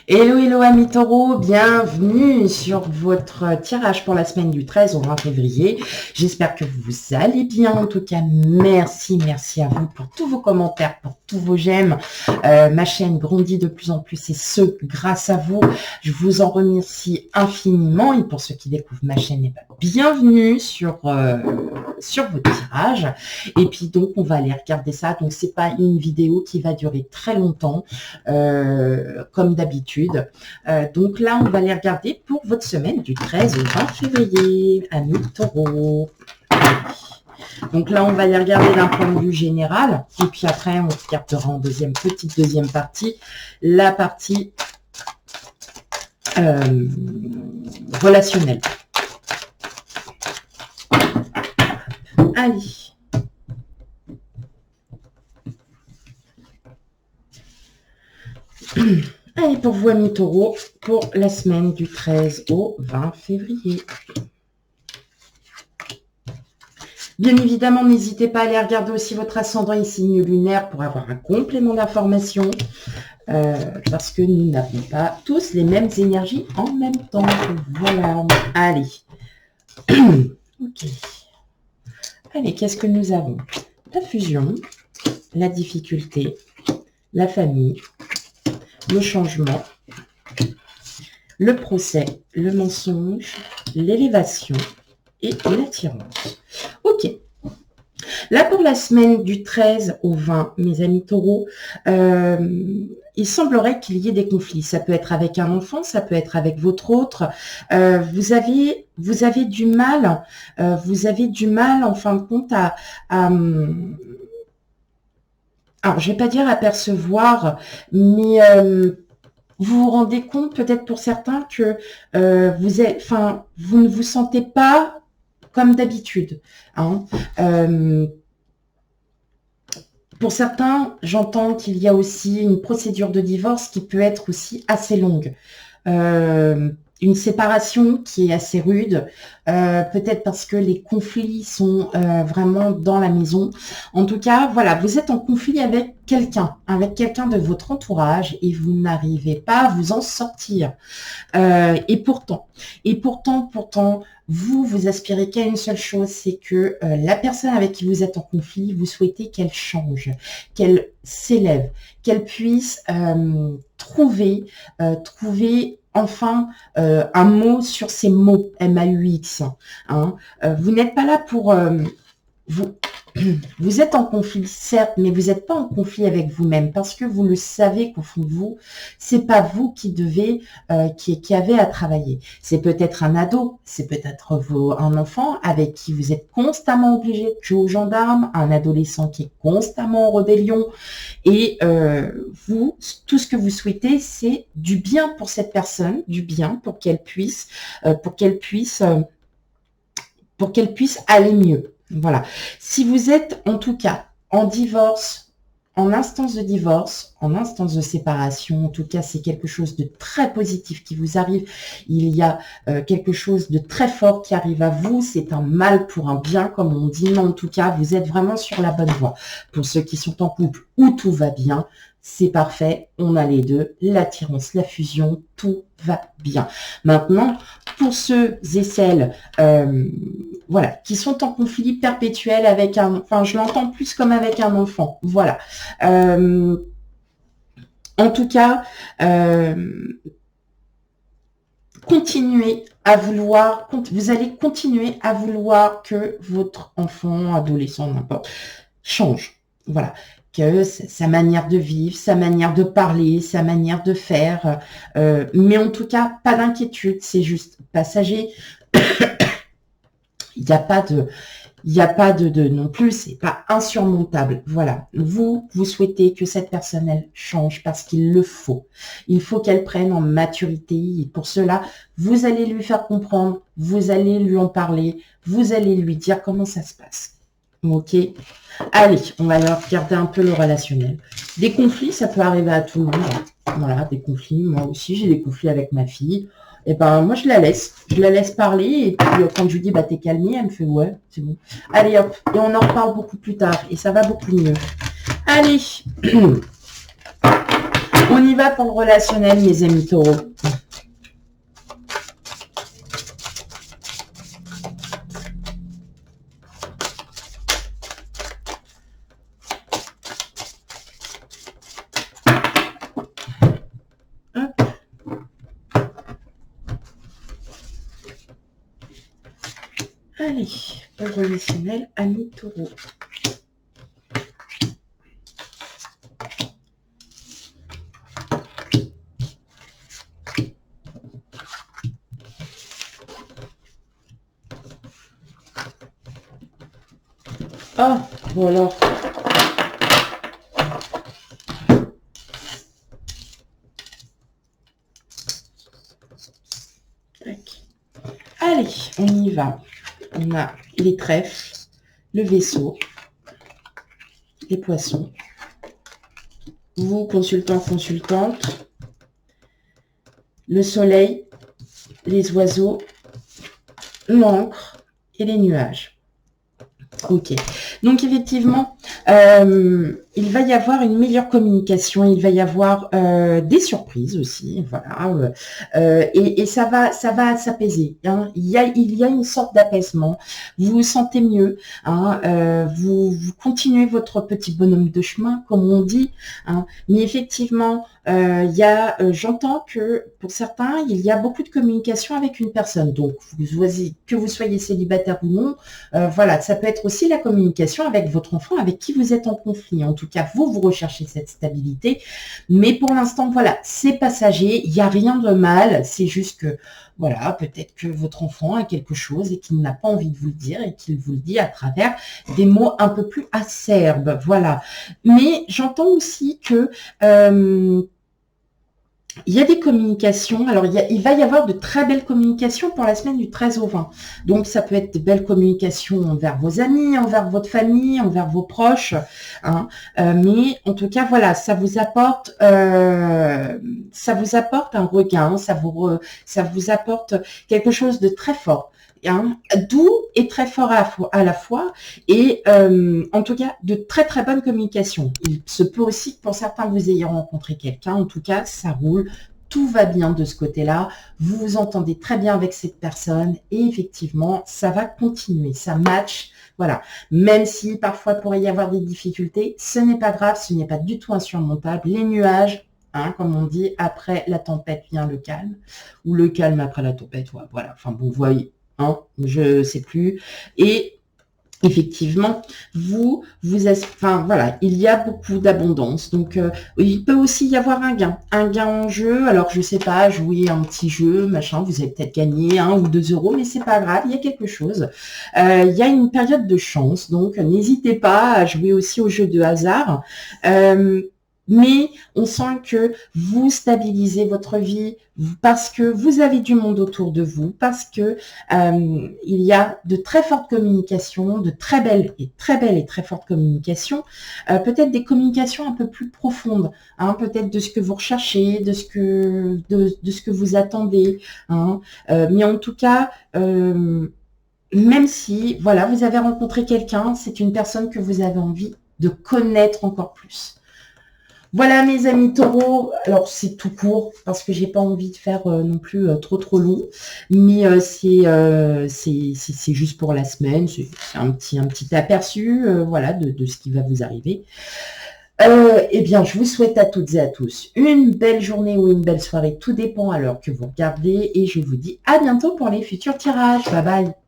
Hello, hello amis taureaux, bienvenue sur votre tirage pour la semaine du 13 au 20 février. J'espère que vous allez bien. En tout cas, merci à vous pour tous vos commentaires, pour tous vos j'aime. Ma chaîne grandit de plus en plus et ce, grâce à vous. Je vous en remercie infiniment. Et pour ceux qui découvrent ma chaîne, bienvenue sur vos tirages. Et puis donc, on va aller regarder ça. Donc, c'est pas une vidéo qui va durer très longtemps, comme d'habitude. Donc là, on va les regarder pour votre semaine du 13 au 20 février, amis taureaux. Donc là, on va les regarder d'un point de vue général. Et puis après, on regardera en petite deuxième partie, la partie relationnelle. Allez. Allez, pour vous, amis taureaux, pour la semaine du 13 au 20 février. Bien évidemment, n'hésitez pas à aller regarder aussi votre ascendant et signe lunaire pour avoir un complément d'information. Parce que nous n'avons pas tous les mêmes énergies en même temps. Voilà. Allez. Ok. Allez, qu'est-ce que nous avons? La fusion, la difficulté, la famille, le changement, le procès, le mensonge, l'élévation et l'attirance. Ok. Là, pour la semaine du 13 au 20, mes amis taureaux, il semblerait qu'il y ait des conflits. Ça peut être avec un enfant, ça peut être avec votre autre. Vous avez du mal, en fin de compte, alors, je vais pas dire apercevoir, mais vous vous rendez compte peut-être pour certains que vous ne vous sentez pas comme d'habitude. Hein. Pour certains, j'entends qu'il y a aussi une procédure de divorce qui peut être aussi assez longue. Une séparation qui est assez rude, peut-être parce que les conflits sont vraiment dans la maison. En tout cas, voilà, vous êtes en conflit avec quelqu'un de votre entourage et vous n'arrivez pas à vous en sortir. Et pourtant, vous aspirez qu'à une seule chose, c'est que la personne avec qui vous êtes en conflit, vous souhaitez qu'elle change, qu'elle s'élève, qu'elle puisse trouver enfin un mot sur ces mots, M-A-U-X. Hein. Vous n'êtes pas là pour... Vous êtes en conflit, certes, mais vous n'êtes pas en conflit avec vous-même parce que vous le savez qu'au fond de vous, c'est pas vous qui devez, qui avez à travailler. C'est peut-être un ado, c'est peut-être un enfant avec qui vous êtes constamment obligé de jouer aux gendarmes, un adolescent qui est constamment en rébellion. Et vous, tout ce que vous souhaitez, c'est du bien pour cette personne, du bien pour qu'elle puisse aller mieux. Voilà. Si vous êtes en tout cas en divorce, en instance de divorce, en instance de séparation, en tout cas c'est quelque chose de très positif qui vous arrive. Il y a quelque chose de très fort qui arrive à vous. C'est un mal pour un bien, comme on dit, mais en tout cas vous êtes vraiment sur la bonne voie. Pour ceux qui sont en couple où tout va bien, c'est parfait, on a les deux, l'attirance, la fusion, tout va bien. Maintenant, pour ceux et celles voilà, qui sont en conflit perpétuel avec je l'entends plus comme avec un enfant, voilà. En tout cas, vous allez continuer à vouloir que votre enfant, adolescent, n'importe, change, voilà. Que sa manière de vivre, sa manière de parler, sa manière de faire. Mais en tout cas, pas d'inquiétude, c'est juste passager. Il n'y a pas de non plus, c'est pas insurmontable. Voilà. Vous souhaitez que cette personne, elle change parce qu'il le faut. Il faut qu'elle prenne en maturité. Et pour cela, vous allez lui faire comprendre, vous allez lui en parler, vous allez lui dire comment ça se passe. Ok. Allez, on va alors regarder un peu le relationnel. Des conflits, ça peut arriver à tout le monde. Voilà, des conflits. Moi aussi, j'ai des conflits avec ma fille. Et ben, moi, je la laisse parler. Et puis, quand je lui dis, bah, t'es calmée, elle me fait, ouais, c'est bon. Allez, hop. Et on en reparle beaucoup plus tard. Et ça va beaucoup mieux. Allez. On y va pour le relationnel, mes amis taureaux. Allez, pour le relationnel, amis taureaux. Oh, bon alors. Allez, on y va. On a les trèfles, le vaisseau, les poissons. Vous, consultants, consultantes, le soleil, les oiseaux, l'encre et les nuages. Ok, donc effectivement, il va y avoir une meilleure communication, il va y avoir des surprises aussi, voilà, et ça va s'apaiser. Hein. Il y a une sorte d'apaisement. Vous vous sentez mieux, hein, vous continuez votre petit bonhomme de chemin, comme on dit, hein, mais effectivement, j'entends que pour certains, il y a beaucoup de communication avec une personne. Donc, que vous soyez célibataire ou non, voilà, ça peut être aussi la communication avec votre enfant, avec qui vous êtes en conflit. En tout cas, vous recherchez cette stabilité. Mais pour l'instant, voilà, c'est passager. Il n'y a rien de mal. C'est juste que, voilà, peut-être que votre enfant a quelque chose et qu'il n'a pas envie de vous le dire et qu'il vous le dit à travers des mots un peu plus acerbes. Voilà. Mais j'entends aussi que il y a des communications. Alors, il va y avoir de très belles communications pour la semaine du 13 au 20. Donc, ça peut être de belles communications envers vos amis, envers votre famille, envers vos proches. Hein. Mais en tout cas, voilà, ça vous apporte un regain, ça vous apporte quelque chose de très fort. Hein, doux et très fort à la fois, et en tout cas de très très bonne communication. Il se peut aussi que pour certains vous ayez rencontré quelqu'un, en tout cas ça roule, tout va bien de ce côté-là, vous vous entendez très bien avec cette personne et effectivement ça va continuer, ça match, voilà. Même si parfois il pourrait y avoir des difficultés, ce n'est pas grave, ce n'est pas du tout insurmontable. Les nuages, hein, comme on dit, après la tempête vient le calme, ou le calme après la tempête, voilà, enfin bon, vous voyez. Hein, je sais plus. Et effectivement, enfin voilà, il y a beaucoup d'abondance. Donc, il peut aussi y avoir un gain en jeu. Alors, je sais pas, jouer un petit jeu, machin, vous avez peut-être gagné 1 ou 2 euros, mais c'est pas grave, il y a quelque chose. Il y a une période de chance, donc n'hésitez pas à jouer aussi au jeu de hasard. Mais on sent que vous stabilisez votre vie parce que vous avez du monde autour de vous, parce que il y a de très fortes communications, de très belles et très fortes communications, peut-être des communications un peu plus profondes, hein, peut-être de ce que vous recherchez, de ce que vous attendez, hein, mais en tout cas, même si, voilà, vous avez rencontré quelqu'un, c'est une personne que vous avez envie de connaître encore plus. Voilà mes amis taureaux, alors c'est tout court parce que j'ai pas envie de faire non plus trop long, mais c'est juste pour la semaine, c'est un petit aperçu voilà de ce qui va vous arriver. Eh bien, je vous souhaite à toutes et à tous une belle journée ou une belle soirée, tout dépend à l'heure que vous regardez et je vous dis à bientôt pour les futurs tirages. Bye bye.